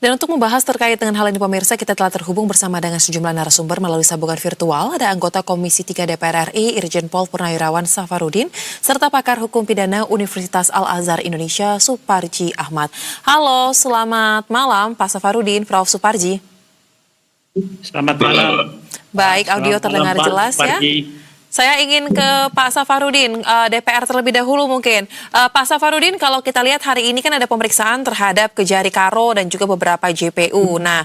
Dan untuk membahas terkait dengan hal ini pemirsa, kita telah terhubung bersama dengan sejumlah narasumber melalui sambungan virtual. Ada anggota Komisi 3 DPR RI, Irjen Pol Purnawirawan Safarudin, serta pakar hukum pidana Universitas Al-Azhar Indonesia, Suparji Ahmad. Halo, selamat malam Pak Safarudin, Prof. Suparji. Selamat malam. Baik, audio terdengar jelas ya. Saya ingin ke Pak Safarudin, DPR terlebih dahulu mungkin. Pak Safarudin, kalau kita lihat hari ini kan ada pemeriksaan terhadap Kejari Karo dan juga beberapa JPU. Nah,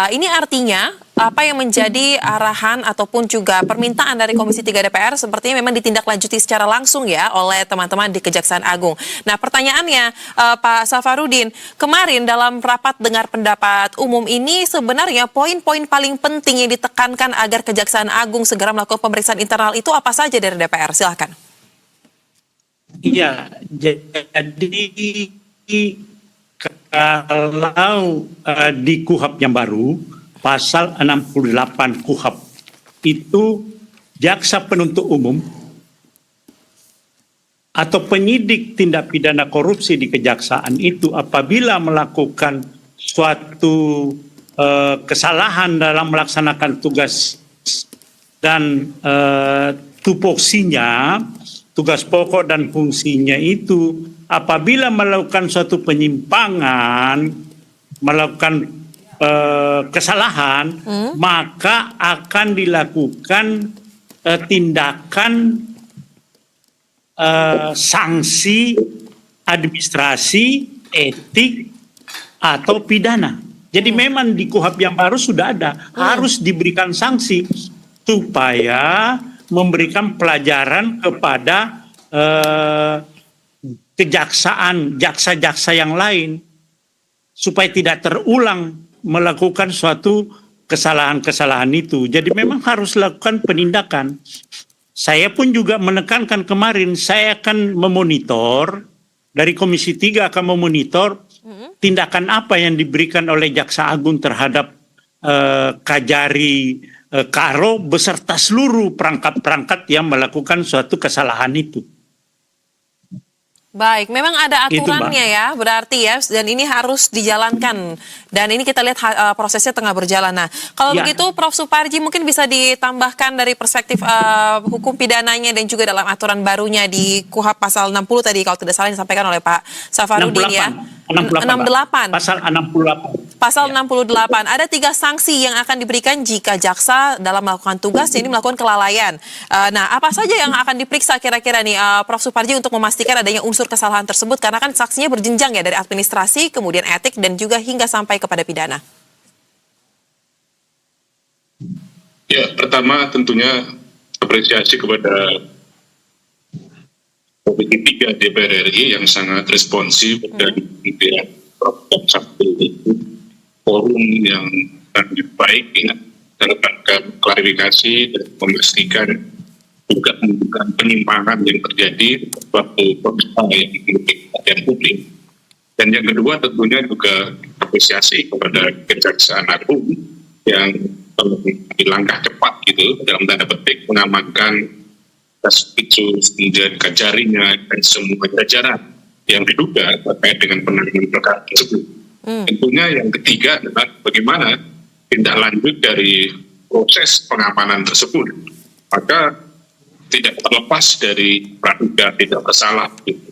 ini artinya apa yang menjadi arahan ataupun juga permintaan dari Komisi 3 DPR sepertinya memang ditindaklanjuti secara langsung ya oleh teman-teman di Kejaksaan Agung. Nah, pertanyaannya Pak Safarudin, kemarin dalam rapat dengar pendapat umum ini sebenarnya poin-poin paling penting yang ditekankan agar Kejaksaan Agung segera melakukan pemeriksaan internal itu apa saja dari DPR? Silahkan. Iya, jadi kalau di KUHP yang baru, pasal 68 KUHP itu jaksa penuntut umum atau penyidik tindak pidana korupsi di kejaksaan itu apabila melakukan suatu kesalahan dalam melaksanakan tugas dan tupoksinya, tugas pokok dan fungsinya itu apabila melakukan suatu penyimpangan, melakukan kesalahan, maka akan dilakukan tindakan sanksi administrasi, etik, atau pidana. Jadi memang di KUHP yang baru sudah ada, harus diberikan sanksi supaya memberikan pelajaran kepada kejaksaan, jaksa-jaksa yang lain, supaya tidak terulang melakukan suatu kesalahan-kesalahan itu. Jadi memang harus lakukan penindakan. Saya pun juga menekankan kemarin, saya akan memonitor, dari Komisi 3 akan memonitor tindakan apa yang diberikan oleh Jaksa Agung terhadap Kajari Karo beserta seluruh perangkat-perangkat yang melakukan suatu kesalahan itu. Baik, memang ada aturannya ya, berarti ya, dan ini harus dijalankan. Dan ini kita lihat prosesnya tengah berjalan. Nah, kalau begitu Prof. Suparji mungkin bisa ditambahkan dari perspektif hukum pidananya dan juga dalam aturan barunya di KUHP pasal 60 tadi kalau tidak salah yang disampaikan oleh Pak Safarudin 68, ya. 68. Pasal 68. Pasal 68, ada 3 sanksi yang akan diberikan jika jaksa dalam melakukan tugas ini melakukan kelalaian. Nah, apa saja yang akan diperiksa kira-kira nih Prof. Suparji untuk memastikan adanya unsur kesalahan tersebut, karena kan saksinya berjenjang ya dari administrasi, kemudian etik, dan juga hingga sampai kepada pidana. Ya, pertama tentunya apresiasi kepada Komisi 3 DPR RI yang sangat responsif dan kemudian satu forum yang sangat baik ya, dalam rangka klarifikasi dan memastikan juga menunjukkan penyimpangan yang terjadi waktu pemeriksaan yang dimiliki perhatian publik. Dan yang kedua tentunya juga apresiasi kepada Kejaksaan Agung yang mengambil langkah cepat gitu dalam tanda petik mengamankan Kasus kemudian Kajarinya dan semua jajaran yang diduga terkait dengan penanganan perkara tersebut. Tentunya yang ketiga adalah bagaimana tindak lanjut dari proses pengamanan tersebut. Maka tidak terlepas dari praduga tidak bersalah gitu,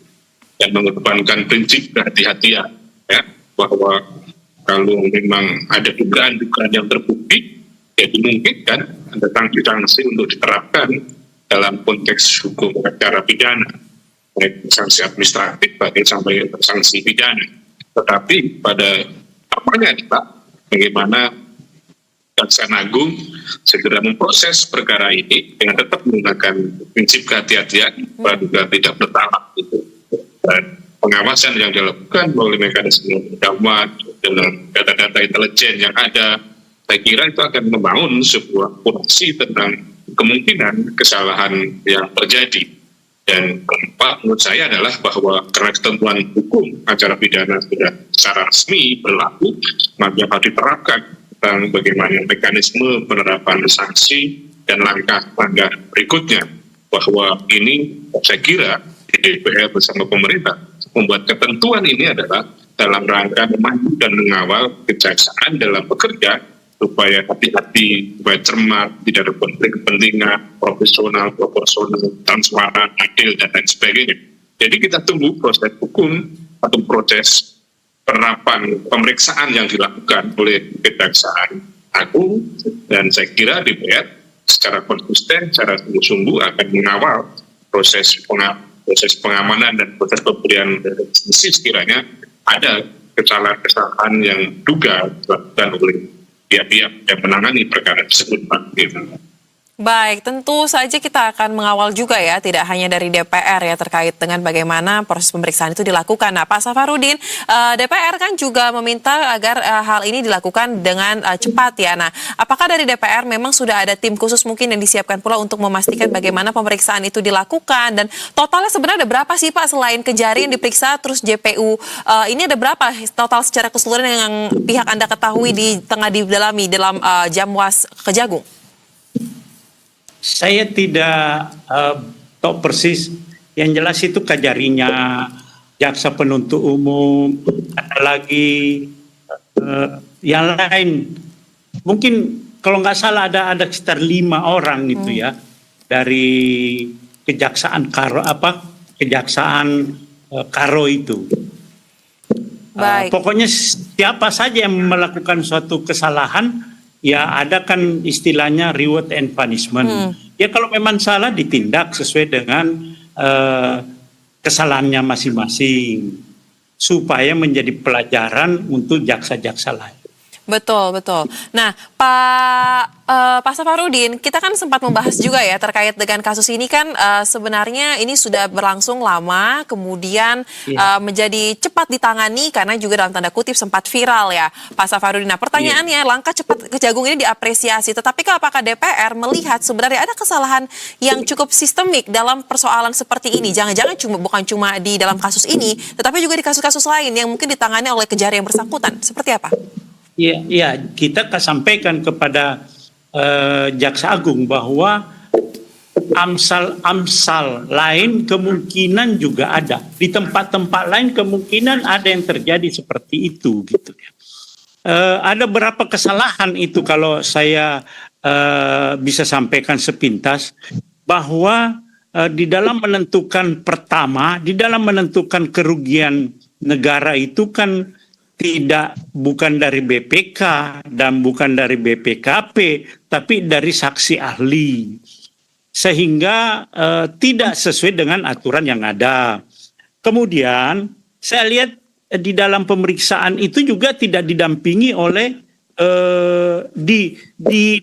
dan mengedepankan prinsip kehati-hatian ya, bahwa kalau memang ada dugaan-dugaan yang terbukti, ya dimungkinkan ada sanksi-sanksi untuk diterapkan dalam konteks hukum acara pidana, baik sanksi administratif bahkan sampai sanksi pidana. Tetapi pada apanya adalah bagaimana Kejaksaan Agung segera memproses perkara ini dengan tetap menggunakan prinsip kehati-hatian, praduga tidak bersalah gitu. Dan pengawasan yang dilakukan melalui mekanisme pengawasan dengan data-data intelijen yang ada, saya kira itu akan membangun sebuah fondasi tentang kemungkinan kesalahan yang terjadi. Dan keempat menurut saya adalah bahwa karena ketentuan hukum acara pidana sudah secara resmi berlaku, maka harus diterapkan tentang bagaimana mekanisme penerapan sanksi dan langkah-langkah berikutnya. Bahwa ini saya kira di DPR bersama pemerintah membuat ketentuan ini adalah dalam rangka membantu dan mengawal kejaksaan dalam bekerja supaya hati-hati, supaya cermat, tidak ada konflik kepentingan, profesional, proporsional, transparan, adil, dan lain sebagainya. Jadi kita tunggu proses hukum atau proses penerapan pemeriksaan yang dilakukan oleh Kejaksaan Agung, dan saya kira DPR secara konsisten, secara sungguh-sungguh akan mengawal proses pengamanan dan proses pemberian sanksi sekiranya ada kesalahan-kesalahan yang duga dilakukan oleh pihak-pihak yang menangani perkara tersebut, Pak. Baik, tentu saja kita akan mengawal juga ya, tidak hanya dari DPR ya terkait dengan bagaimana proses pemeriksaan itu dilakukan. Nah, Pak Safarudin, DPR kan juga meminta agar hal ini dilakukan dengan cepat ya. Nah, apakah dari DPR memang sudah ada tim khusus mungkin yang disiapkan pula untuk memastikan bagaimana pemeriksaan itu dilakukan? Dan totalnya sebenarnya ada berapa sih Pak selain Kejari yang diperiksa terus JPU? Ini ada berapa total secara keseluruhan yang pihak Anda ketahui tengah didalami dalam Jamwas Kejagung? Saya tidak tahu persis. Yang jelas itu Kejarinya, jaksa penuntut umum, ada lagi yang lain. Mungkin kalau nggak salah ada sekitar 5 orang gitu ya dari kejaksaan Karo itu. Baik. Pokoknya siapa saja yang melakukan suatu kesalahan, ya ada kan istilahnya reward and punishment. Ya kalau memang salah ditindak sesuai dengan kesalahannya masing-masing supaya menjadi pelajaran untuk jaksa-jaksa lain. Betul, betul. Nah, Pak Safarudin, kita kan sempat membahas juga ya terkait dengan kasus ini kan sebenarnya ini sudah berlangsung lama, kemudian menjadi cepat ditangani karena juga dalam tanda kutip sempat viral ya, Pak Safarudin. Nah, pertanyaannya langkah cepat Kejagung ini diapresiasi, tetapi apakah DPR melihat sebenarnya ada kesalahan yang cukup sistemik dalam persoalan seperti ini? Jangan-jangan bukan cuma di dalam kasus ini, tetapi juga di kasus-kasus lain yang mungkin ditangani oleh Kejari yang bersangkutan. Seperti apa? Ya, kita sampaikan kepada Jaksa Agung bahwa amsal lain kemungkinan juga ada. Di tempat-tempat lain kemungkinan ada yang terjadi seperti itu gitu. Ada beberapa kesalahan itu kalau saya bisa sampaikan sepintas bahwa di dalam menentukan di dalam menentukan kerugian negara itu kan bukan dari BPK dan bukan dari BPKP, tapi dari saksi ahli. Sehingga tidak sesuai dengan aturan yang ada. Kemudian saya lihat di dalam pemeriksaan itu juga tidak didampingi oleh,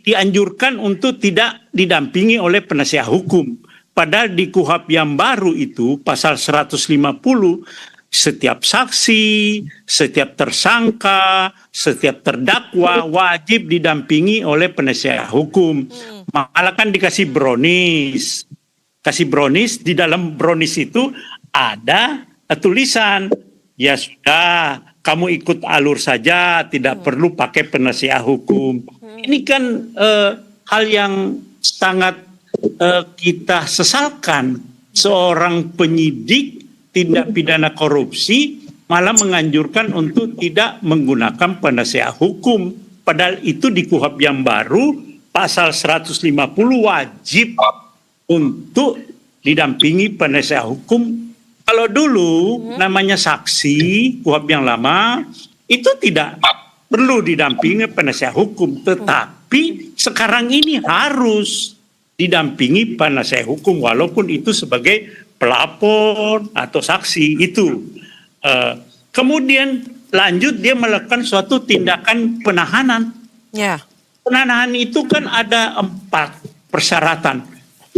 dianjurkan untuk tidak didampingi oleh penasihat hukum. Padahal di KUHP yang baru itu, pasal 150, setiap saksi, setiap tersangka, setiap terdakwa wajib didampingi oleh penasihat hukum. Malah kan dikasih brownies. Kasih brownies, di dalam brownies itu ada tulisan, ya sudah, kamu ikut alur saja, tidak perlu pakai penasihat hukum. Ini kan hal yang sangat kita sesalkan. Seorang penyidik tindak pidana korupsi malah menganjurkan untuk tidak menggunakan penasihat hukum. Padahal itu di KUHP yang baru, pasal 150 wajib untuk didampingi penasihat hukum. Kalau dulu namanya saksi, KUHP yang lama, itu tidak perlu didampingi penasihat hukum. Tetapi sekarang ini harus didampingi penasihat hukum, walaupun itu sebagai pelapor atau saksi itu. Kemudian lanjut dia melakukan suatu tindakan penahanan. Ya. Penahanan itu kan ada 4 persyaratan.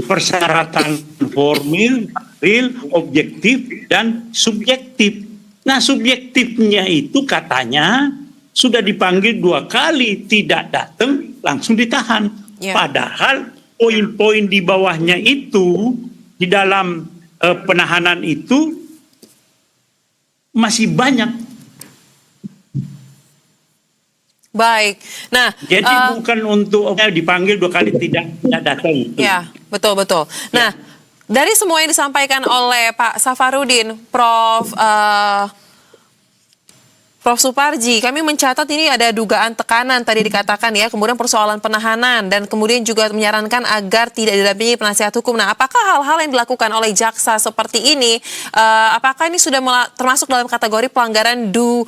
Persyaratan formil, real, objektif, dan subjektif. Nah, subjektifnya itu katanya sudah dipanggil 2 kali, tidak datang, langsung ditahan. Ya. Padahal poin-poin di bawahnya itu, di dalam penahanan itu masih banyak. Baik. Nah, jadi bukan untuk dipanggil 2 kali tidak datang. Ya, betul. Nah, dari semua yang disampaikan oleh Pak Safarudin, Prof. Prof. Suparji, kami mencatat ini ada dugaan tekanan tadi dikatakan ya, kemudian persoalan penahanan, dan kemudian juga menyarankan agar tidak didampingi penasihat hukum. Nah, apakah hal-hal yang dilakukan oleh jaksa seperti ini, apakah ini sudah termasuk dalam kategori pelanggaran due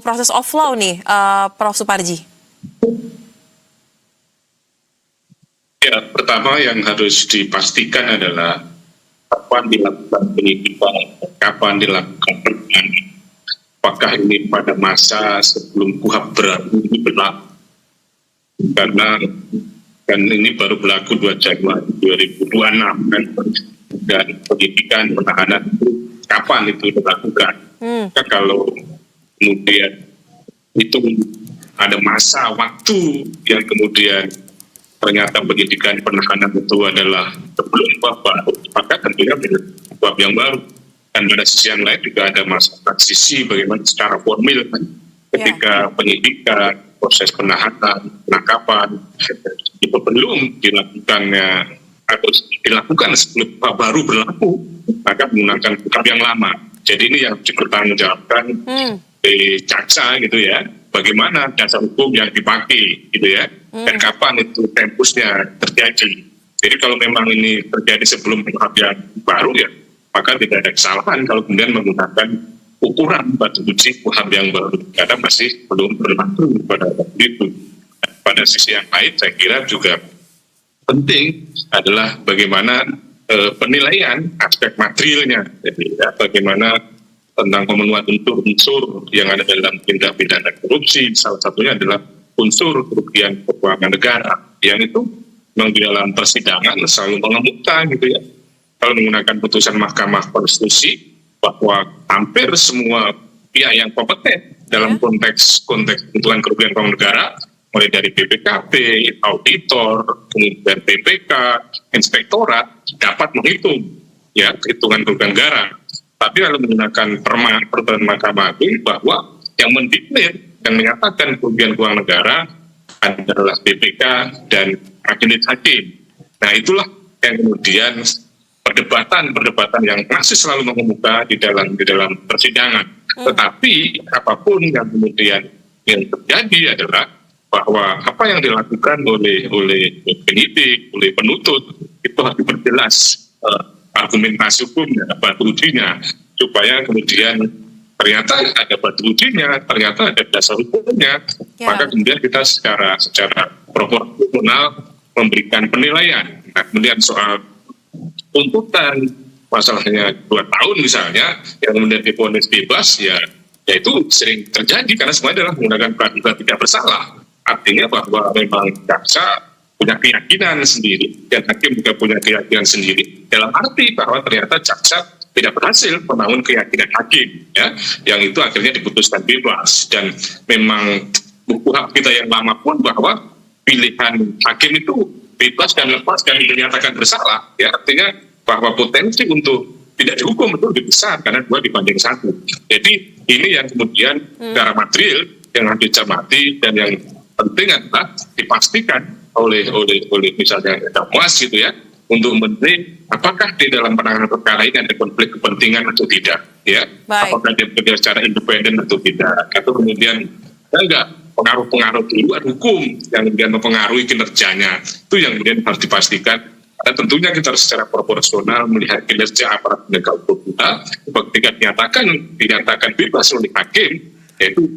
process of law nih, Prof. Suparji? Ya, pertama yang harus dipastikan adalah kapan dilakukan penyidikan, kapan dilakukan penahanan. Apakah ini pada masa sebelum KUHP berlaku? Karena kan ini baru berlaku 2 Januari 2026 kan, dan penyidikan penahanan itu kapan itu dilakukan? Kan kalau kemudian itu ada masa waktu yang kemudian ternyata penyidikan penahanan itu adalah sebelum baru, maka tentunya bab yang baru. Dan pada sisi yang lain juga ada masa transisi bagaimana secara formil kan, ketika penyidikan, proses penahanan, penangkapan itu belum dilakukannya atau dilakukan sebelum baru berlaku, maka menggunakan bab yang lama. Jadi ini yang dipertanggungjawabkan di jaksa gitu ya, bagaimana dasar hukum yang dipakai gitu ya, dan kapan itu tempusnya terjadi. Jadi kalau memang ini terjadi sebelum bab yang baru ya, maka tidak ada kesalahan kalau kemudian menggunakan ukuran batu uji KUHP yang baru, karena masih belum berlaku pada waktu itu. Pada sisi yang lain saya kira juga penting adalah bagaimana penilaian aspek materialnya, jadi ya, bagaimana tentang pemenuhan unsur yang ada dalam tindak pidana korupsi. Salah satunya adalah unsur kerugian keuangan negara, yang itu memang di dalam persidangan selalu mengemuka gitu ya. Kalau menggunakan putusan Mahkamah Konstitusi bahwa hampir semua pihak yang kompeten dalam konteks keuntungan kerugian keuangan negara, mulai dari BPKP, auditor, kemudian BPK, inspektorat, dapat menghitung ya perhitungan kerugian negara. Tapi kalau menggunakan peraturan Mahkamah Agung bahwa yang mendeklar yang menyatakan kerugian keuangan negara adalah BPK dan majelis hakim. Nah, itulah yang kemudian perdebatan yang masih selalu mengemuka di dalam persidangan. Tetapi apapun yang kemudian yang terjadi adalah bahwa apa yang dilakukan oleh penyidik, oleh penuntut itu harus diperjelas argumentasi hukumnya, batu ujinya, supaya kemudian ternyata ada batu ujinya, ternyata ada dasar hukumnya, maka kemudian kita secara proporsional memberikan penilaian. Nah, kemudian soal tuntutan masalahnya 2 tahun misalnya, yang kemudian divonis bebas, ya itu sering terjadi karena semuanya adalah menggunakan praduga tidak bersalah. Artinya bahwa memang jaksa punya keyakinan sendiri dan hakim juga punya keyakinan sendiri, dalam arti bahwa ternyata jaksa tidak berhasil membangun keyakinan hakim ya, yang itu akhirnya diputuskan bebas. Dan memang buku hak kita yang lama pun bahwa pilihan hakim itu bebas dan lepas dan dinyatakan bersalah ya, artinya bahwa potensi untuk tidak dihukum itu lebih besar karena 2 dibanding 1. Jadi ini yang kemudian secara material yang harus dicermati, dan yang penting adalah dipastikan oleh misalnya Dewas gitu ya, untuk menilai apakah di dalam penanganan perkara ini ada konflik kepentingan atau tidak ya. Apakah dia bekerja secara independen atau tidak, atau kemudian enggak pengaruh-pengaruh di luar hukum yang kemudian mempengaruhi kinerjanya. Itu yang kemudian harus dipastikan. Dan tentunya kita harus secara proporsional melihat kinerja aparat penegak hukum kita. Ketika dinyatakan bebas oleh hakim, yaitu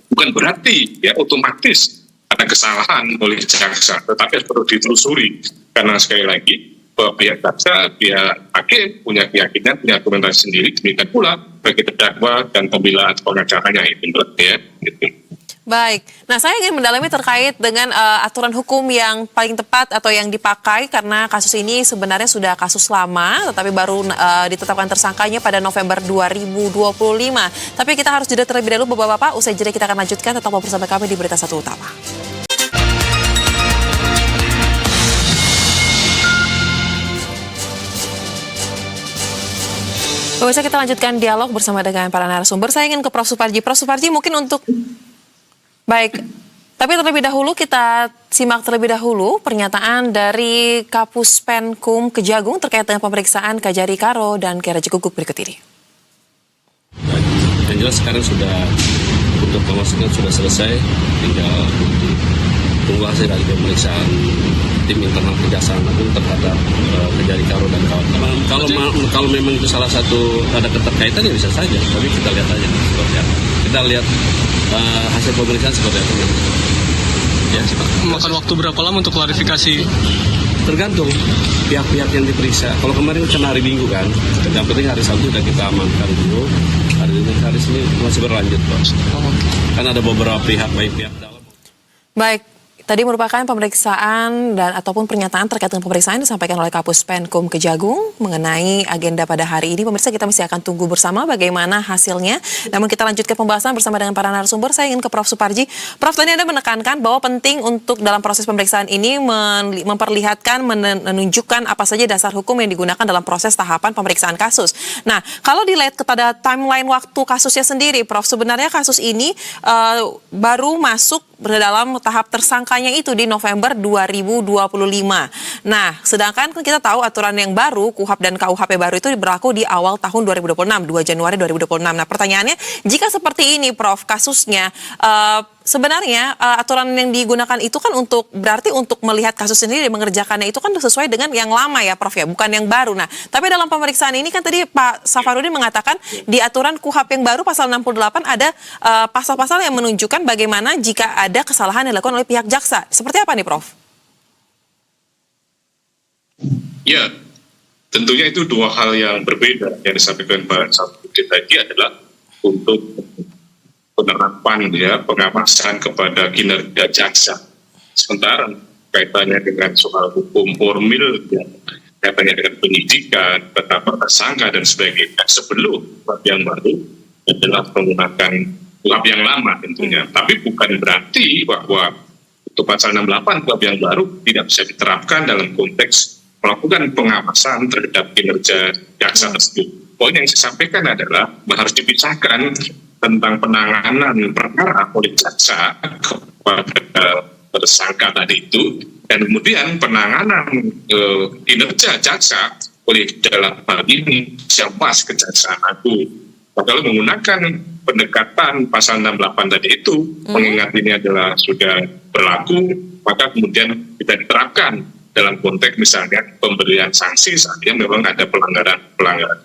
bukan berarti ya otomatis ada kesalahan oleh jaksa, tetapi perlu ditelusuri, karena sekali lagi bahwa pihak jaksa, pihak hakim punya keyakinan, punya argumentasi sendiri, demikian pula bagi terdakwa dan pembelaan pengacaranya itu ya. Gitu. Baik, nah saya ingin mendalami terkait dengan aturan hukum yang paling tepat atau yang dipakai, karena kasus ini sebenarnya sudah kasus lama, tetapi baru ditetapkan tersangkanya pada November 2025. Tapi kita harus jeda terlebih dahulu Bapak-Bapak, usai jeda kita akan lanjutkan, tetap bersama kami di Berita Satu Utama. Pemirsa, kita lanjutkan dialog bersama dengan para narasumber. Saya ingin ke Prof. Suparji. Prof. Suparji, mungkin untuk... Baik, tapi terlebih dahulu kita simak terlebih dahulu pernyataan dari Kapus Penkum Kejagung terkait dengan pemeriksaan Kajari Karo dan Kera Jekuguk berikut ini. Yang jelas sekarang sudah untuk pemasukan sudah selesai, tinggal tunggu hasil dari pemeriksaan tim internal Kejaksaan Agung terhadap Kejari Karo dan kawan-kawan. Kalau memang itu salah satu ada keterkaitan ya bisa saja, tapi kita lihat aja seperti apa. Kita lihat hasil pemeriksaan seperti apa. Ya, Makan waktu berapa lama untuk klarifikasi? tergantung pihak-pihak yang diperiksa. Kalau kemarin kan hari Minggu kan, yang penting hari Sabtu sudah kita amankan dulu. Hari ini masih berlanjut, Pak. Kan ada beberapa pihak, baik pihak dalam. Baik, tadi merupakan pemeriksaan dan ataupun pernyataan terkait dengan pemeriksaan yang disampaikan oleh Kapus Penkum Kejagung mengenai agenda pada hari ini. Pemirsa, kita masih akan tunggu bersama bagaimana hasilnya. Namun kita lanjutkan pembahasan bersama dengan para narasumber. Saya ingin ke Prof. Suparji. Prof, tadi Anda menekankan bahwa penting untuk dalam proses pemeriksaan ini memperlihatkan, menunjukkan apa saja dasar hukum yang digunakan dalam proses tahapan pemeriksaan kasus. Nah, kalau dilihat kepada timeline waktu kasusnya sendiri, Prof, sebenarnya kasus ini baru masuk dalam tahap tersangkanya itu di November 2025. Nah, sedangkan kita tahu aturan yang baru, KUHP dan KUHP baru itu berlaku di awal tahun 2026, 2 Januari 2026. Nah, pertanyaannya, jika seperti ini, Prof, kasusnya, sebenarnya aturan yang digunakan itu kan berarti untuk melihat kasus sendiri, mengerjakannya itu kan sesuai dengan yang lama ya, Prof, ya, bukan yang baru. Nah, tapi dalam pemeriksaan ini kan tadi Pak Safarudin mengatakan di aturan KUHP yang baru pasal 68 ada pasal-pasal yang menunjukkan bagaimana jika ada kesalahan yang dilakukan oleh pihak jaksa. Seperti apa nih, Prof? Ya, tentunya itu dua hal yang berbeda. Yang disampaikan Pak Safarudin tadi adalah untuk penerapan ya pengawasan kepada kinerja jaksa. Sementara kaitannya dengan soal hukum formil, ya, kaitannya dengan penyidikan, penetapan tersangka dan sebagainya sebelum KUHP yang baru adalah menggunakan KUHP yang lama tentunya. Tapi bukan berarti bahwa untuk pasal 68 KUHP yang baru tidak bisa diterapkan dalam konteks melakukan pengawasan terhadap kinerja jaksa tersebut. Poin yang saya sampaikan adalah harus dipisahkan tentang penanganan perkara oleh jaksa kepada tersangka tadi itu, dan kemudian penanganan kinerja jaksa oleh dalam hal ini Siapas Kejaksaan Agung. Kalau menggunakan pendekatan pasal 68 tadi itu, mengingat ini adalah sudah berlaku, maka kemudian kita diterapkan dalam konteks misalnya pemberian sanksi saat memang ada pelanggaran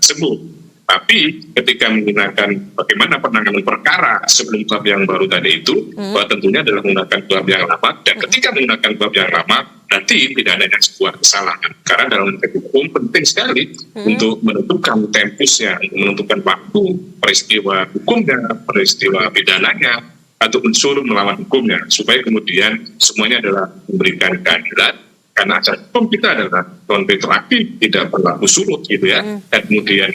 tersebut. Tapi ketika menggunakan bagaimana penanganan perkara sebelum KUHP yang baru tadi itu, bahwa tentunya adalah menggunakan KUHP yang lama, dan ketika menggunakan KUHP yang lama, berarti tidak adanya sebuah kesalahan. Karena dalam konteks hukum penting sekali untuk menentukan tempusnya, menentukan waktu peristiwa hukumnya, peristiwa pidananya, atau unsur melawan hukumnya, supaya kemudian semuanya adalah memberikan keadilan. Karena asas hukum kita adalah non retroaktif, tidak berlaku surut gitu ya, dan kemudian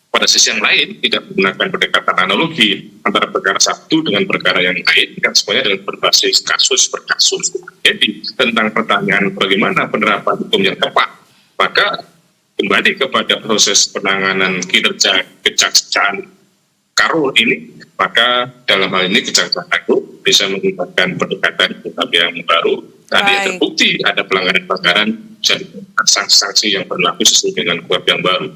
pada sisi yang lain tidak menggunakan pendekatan analogi antara perkara satu dengan perkara yang lain, kan semuanya adalah berbasis kasus per kasus. Jadi tentang pertanyaan bagaimana penerapan hukum yang tepat, maka kembali kepada proses penanganan kinerja Kejaksaan Karo ini, maka dalam hal ini Kejaksaan Agung bisa menggunakan pendekatan KUHP yang baru. Tadi yang terbukti ada pelanggaran-pelanggaran, bisa dikenakan sanksi-sanksi yang berlaku sesuai dengan KUHP yang baru.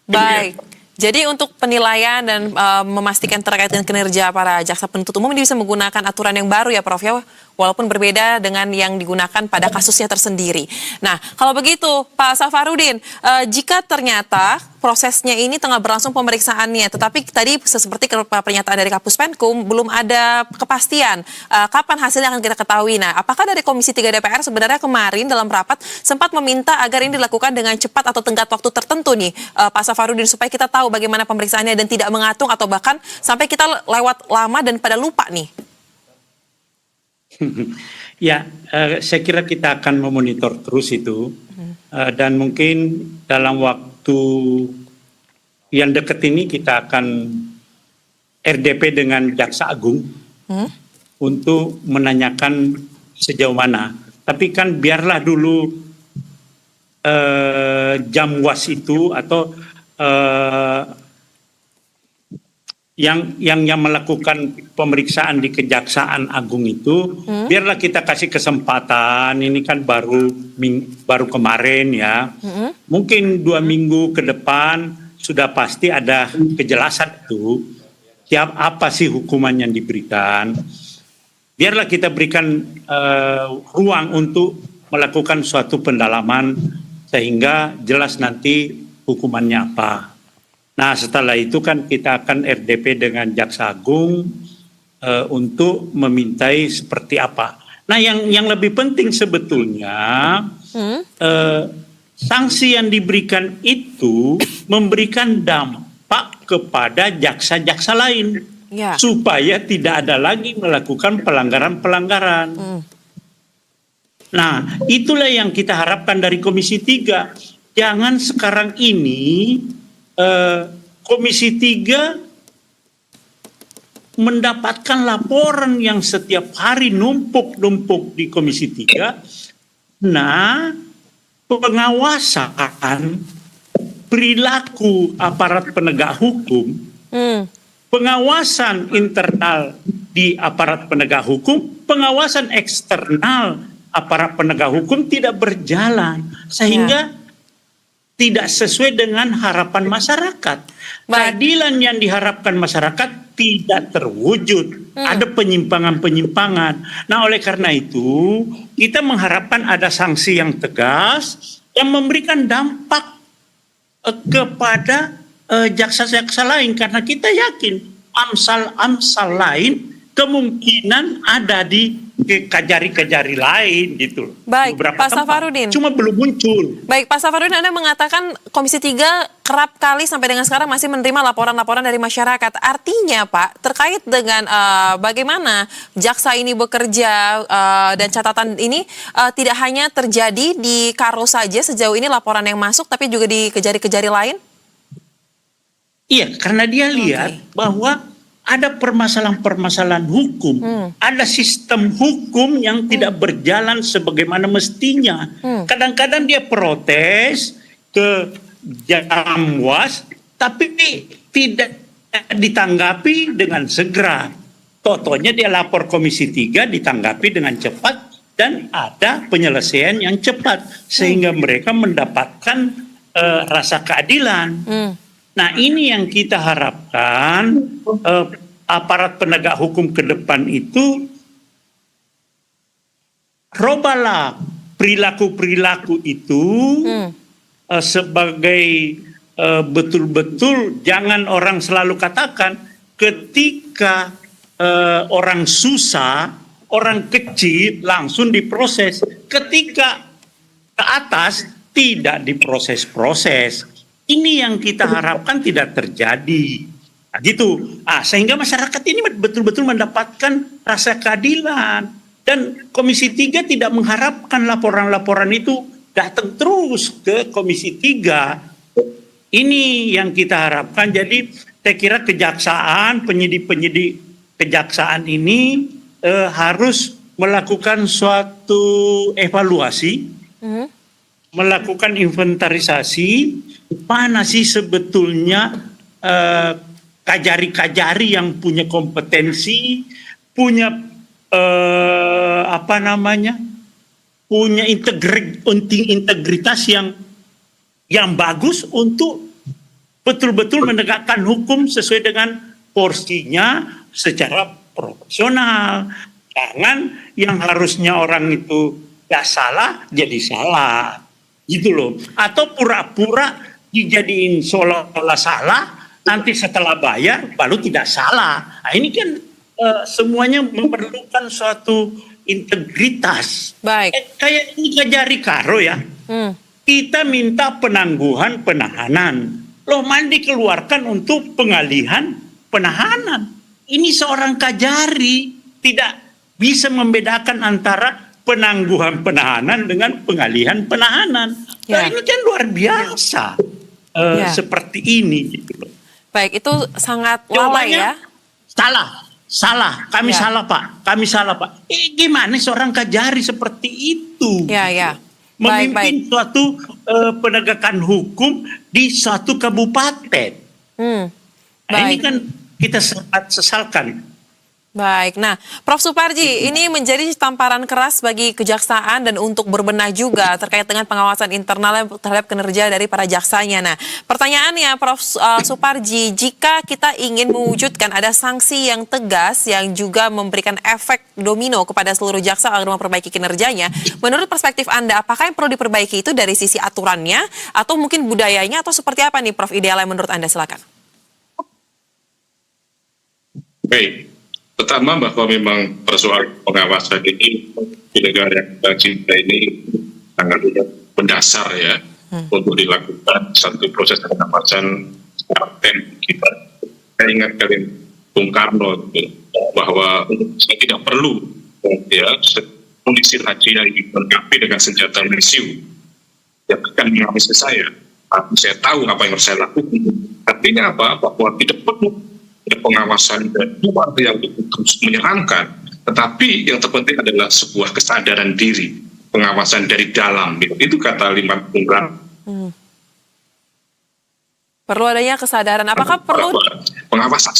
Baik. Jadi untuk penilaian dan memastikan terkait dengan kinerja para jaksa penuntut umum ini bisa menggunakan aturan yang baru ya, Prof, ya, walaupun berbeda dengan yang digunakan pada kasusnya tersendiri. Nah, kalau begitu Pak Safarudin, jika ternyata prosesnya ini tengah berlangsung pemeriksaannya, tetapi tadi seperti pernyataan dari Kapus Penkum belum ada kepastian kapan hasilnya akan kita ketahui. Nah, apakah dari Komisi 3 DPR sebenarnya kemarin dalam rapat sempat meminta agar ini dilakukan dengan cepat atau tenggat waktu tertentu nih, Pak Safarudin, supaya kita tahu bagaimana pemeriksaannya dan tidak mengatung atau bahkan sampai kita lewat lama dan pada lupa nih? Ya, saya kira kita akan memonitor terus itu, dan mungkin dalam waktu yang dekat ini kita akan RDP dengan Jaksa Agung untuk menanyakan sejauh mana. Tapi kan biarlah dulu Jamwas itu atau yang melakukan pemeriksaan di Kejaksaan Agung itu, biarlah kita kasih kesempatan. Ini kan baru kemarin ya, mungkin 2 minggu ke depan sudah pasti ada kejelasan itu. apa sih hukuman yang diberikan. Biarlah kita berikan ruang untuk melakukan suatu pendalaman sehingga jelas nanti hukumannya apa. Nah setelah itu kan kita akan RDP dengan Jaksa Agung untuk memintai seperti apa. Nah yang lebih penting sebetulnya sanksi yang diberikan itu memberikan dampak kepada jaksa-jaksa lain supaya tidak ada lagi melakukan pelanggaran-pelanggaran. Nah itulah yang kita harapkan dari Komisi 3. Jangan sekarang ini Komisi 3 mendapatkan laporan yang setiap hari numpuk-numpuk di Komisi 3. Nah, pengawasan perilaku aparat penegak hukum, pengawasan internal di aparat penegak hukum, pengawasan eksternal aparat penegak hukum tidak berjalan sehingga tidak sesuai dengan harapan masyarakat. Keadilan yang diharapkan masyarakat tidak terwujud. Ada penyimpangan-penyimpangan. Nah, oleh karena itu, kita mengharapkan ada sanksi yang tegas yang memberikan dampak kepada jaksa-jaksa lain. Karena kita yakin amsal-amsal lain kemungkinan ada di kejari-kejari lain gitu. Baik, beberapa Pak tempat. Safarudin. Cuma belum muncul. Baik, Pak Safarudin, Anda mengatakan Komisi 3 kerap kali sampai dengan sekarang masih menerima laporan-laporan dari masyarakat. Artinya, Pak, terkait dengan bagaimana jaksa ini bekerja dan catatan ini tidak hanya terjadi di Karo saja sejauh ini laporan yang masuk, tapi juga di kejari-kejari lain? Iya, karena dia lihat bahwa ada permasalahan-permasalahan hukum, ada sistem hukum yang tidak berjalan sebagaimana mestinya. Kadang-kadang dia protes ke Jamwas, tapi tidak ditanggapi dengan segera. Totonya dia lapor Komisi 3, ditanggapi dengan cepat dan ada penyelesaian yang cepat sehingga mereka mendapatkan rasa keadilan. Nah ini yang kita harapkan aparat penegak hukum ke depan itu robalah perilaku-perilaku itu sebagai betul-betul jangan orang selalu katakan ketika orang susah, orang kecil langsung diproses, ketika ke atas tidak diproses-proses. Ini yang kita harapkan tidak terjadi. Nah, gitu. Sehingga masyarakat ini betul-betul mendapatkan rasa keadilan. Dan Komisi 3 tidak mengharapkan laporan-laporan itu datang terus ke Komisi 3. Ini yang kita harapkan. Jadi saya kira kejaksaan, penyidik-penyidik kejaksaan ini harus melakukan suatu evaluasi, melakukan inventarisasi, mana sih sebetulnya kajari-kajari yang punya kompetensi, punya punya integritas yang bagus untuk betul-betul menegakkan hukum sesuai dengan porsinya secara profesional. Jangan yang harusnya orang itu gak salah jadi salah, gitu loh. Atau pura-pura dijadiin seolah-olah salah, nanti setelah bayar baru tidak salah. Nah, ini kan semuanya memerlukan suatu integritas. Baik. Kayak ini Kajari Karo ya. Kita minta penangguhan penahanan. Loh, mana dikeluarkan untuk pengalihan penahanan. Ini seorang Kajari tidak bisa membedakan antara penangguhan penahanan dengan pengalihan penahanan. Nah, ini kan luar biasa. Seperti ini gitu loh. Baik, itu sangat lalai ya. Salah. Kami salah Pak. Gimana seorang Kajari seperti itu? Memimpin suatu penegakan hukum di suatu kabupaten. Nah, ini kan kita sangat sesalkan. Baik, nah Prof. Suparji, ini menjadi tamparan keras bagi kejaksaan dan untuk berbenah juga terkait dengan pengawasan internal terhadap kinerja dari para jaksanya. Nah, pertanyaannya Prof. Suparji, jika kita ingin mewujudkan ada sanksi yang tegas yang juga memberikan efek domino kepada seluruh jaksa agar memperbaiki kinerjanya, menurut perspektif Anda, apakah yang perlu diperbaiki itu dari sisi aturannya atau mungkin budayanya atau seperti apa nih Prof. idealnya menurut Anda? Silakan. Baik. Pertama bahwa memang persoalan pengawasan ini di negara yang kita cinta ini sangat mendasar ya untuk dilakukan satu proses pengawasan paten kita. Saya ingat kalian Bung Karno bahwa saya tidak perlu ya kondisi rahasia ini melengkapi dengan senjata mesiu yang akan mengawasi saya. Tapi saya tahu apa yang harus saya lakukan. Artinya apa? Bahwa tidak perlu pengawasan dari luar yang terus menyeramkan, tetapi yang terpenting adalah sebuah kesadaran diri, pengawasan dari dalam. Itu kata Limat Bung Karno. Perlu adanya kesadaran. Apakah perlu pengawasan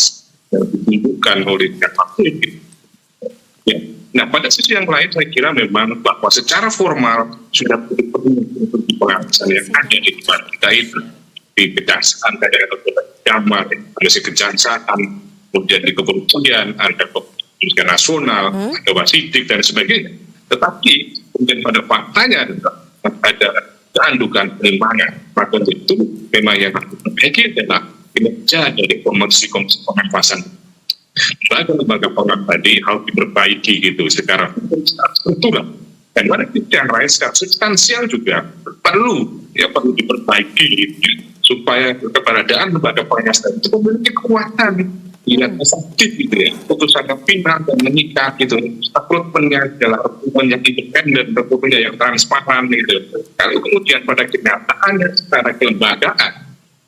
yang ditunjukkan oleh siapapun? Ya. Nah, pada sisi yang lain saya kira memang bahwa secara formal sudah perlu untuk pengawasan yang ada di luar kita itu. Di kejaksaan, ada agama, ada kejaksaan, kemudian di kepolisian, ada kepolisian nasional, ada wasidik dan sebagainya. Tetapi kemudian pada faktanya ada keandukan penimbangan. Maka itu memang yang harus diperbaiki adalah kinerja dari komisi pengawasan. Lembaga pengawasan tadi harus diperbaiki gitu secara struktural. Dan mana yang lain secara substansial juga perlu diperbaiki gitu, supaya keberadaan lembaga pengawasan itu memiliki kekuatan yang efektif gitu ya, putusannya final dan mengikat gitu, rekrutmennya adalah rekrutmen yang independen, rekrutmennya yang transparan gitu. Kalau kemudian pada kenyataannya secara kelembagaan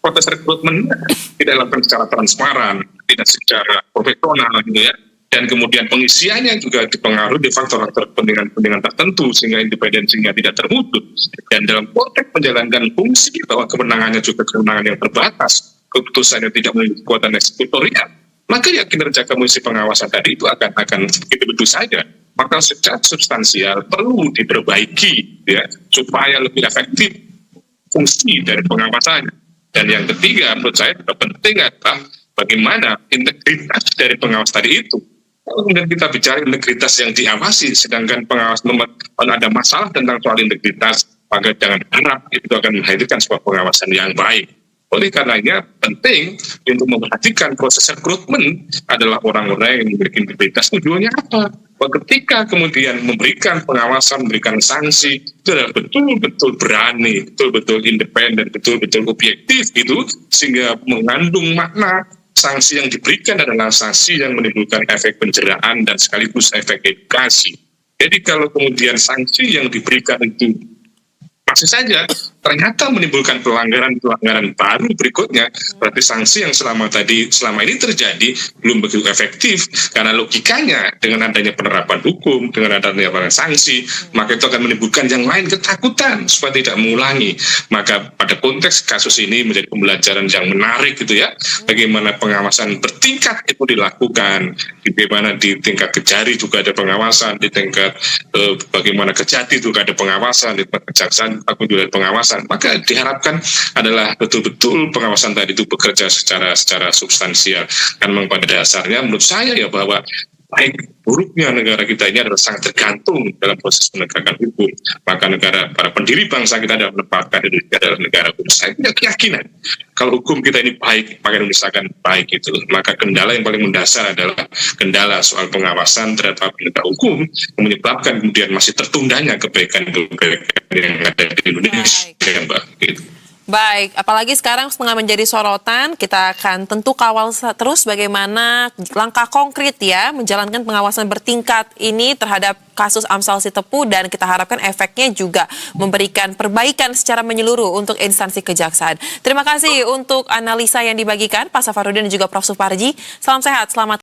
proses rekrutmennya tidak dilakukan secara transparan, tidak secara profesional gitu ya, dan kemudian pengisiannya juga dipengaruhi di faktor-faktor kepentingan tertentu sehingga independensinya tidak terwujud. Dan dalam konteks menjalankan fungsi bahwa kewenangannya juga kewenangan yang terbatas, keputusannya tidak memiliki kekuatan eksekutorial, maka ya kinerja komisi pengawasan tadi itu akan begitu saja. Maka secara substansial perlu diperbaiki ya supaya lebih efektif fungsi dari pengawasannya. Dan yang ketiga menurut saya juga penting adalah bagaimana integritas dari pengawas tadi itu. Kalau kemudian kita bicara integritas yang diawasi, sedangkan pengawas kalau ada masalah tentang soal integritas, maka jangan harap itu akan menghadirkan sebuah pengawasan yang baik. Oleh karenanya penting untuk memperhatikan proses rekrutmen adalah orang-orang yang memiliki integritas. Tujuannya apa? Bahwa ketika kemudian memberikan pengawasan, memberikan sanksi, itu adalah betul-betul berani, betul-betul independen, betul-betul objektif gitu, sehingga mengandung makna. Sanksi yang diberikan adalah sanksi yang menimbulkan efek penjeraan dan sekaligus efek edukasi. Jadi kalau kemudian sanksi yang diberikan itu masih saja ternyata menimbulkan pelanggaran baru berikutnya, berarti sanksi yang selama ini terjadi belum begitu efektif, karena logikanya dengan adanya penerapan hukum, dengan adanya sanksi, maka itu akan menimbulkan yang lain ketakutan supaya tidak mengulangi. Maka pada konteks kasus ini menjadi pembelajaran yang menarik gitu ya, bagaimana pengawasan bertingkat itu dilakukan, bagaimana di tingkat Kejari juga ada pengawasan, di tingkat bagaimana Kejati juga ada pengawasan, di tingkat Kejaksaan aku juga ada pengawasan. Maka diharapkan adalah betul-betul pengawasan tadi itu bekerja secara substansial. Kan memang pada dasarnya menurut saya ya bahwa baik buruknya negara kita ini adalah sangat tergantung dalam proses penegakan hukum. Maka para pendiri bangsa kita adalah menempatkan Indonesia adalah negara hukum. Saya punya keyakinan kalau hukum kita ini baik, maka Indonesia akan baik itu. Maka kendala yang paling mendasar adalah kendala soal pengawasan terhadap penegak hukum yang menyebabkan kemudian masih tertundanya kebaikan yang ada di Indonesia, Mbak. Gitu. Baik, apalagi sekarang setengah menjadi sorotan, kita akan tentu kawal terus bagaimana langkah konkret ya menjalankan pengawasan bertingkat ini terhadap kasus Amsal Sitepu, dan kita harapkan efeknya juga memberikan perbaikan secara menyeluruh untuk instansi kejaksaan. Terima kasih untuk analisa yang dibagikan Pak Safarudin dan juga Prof. Suparji. Salam sehat, selamat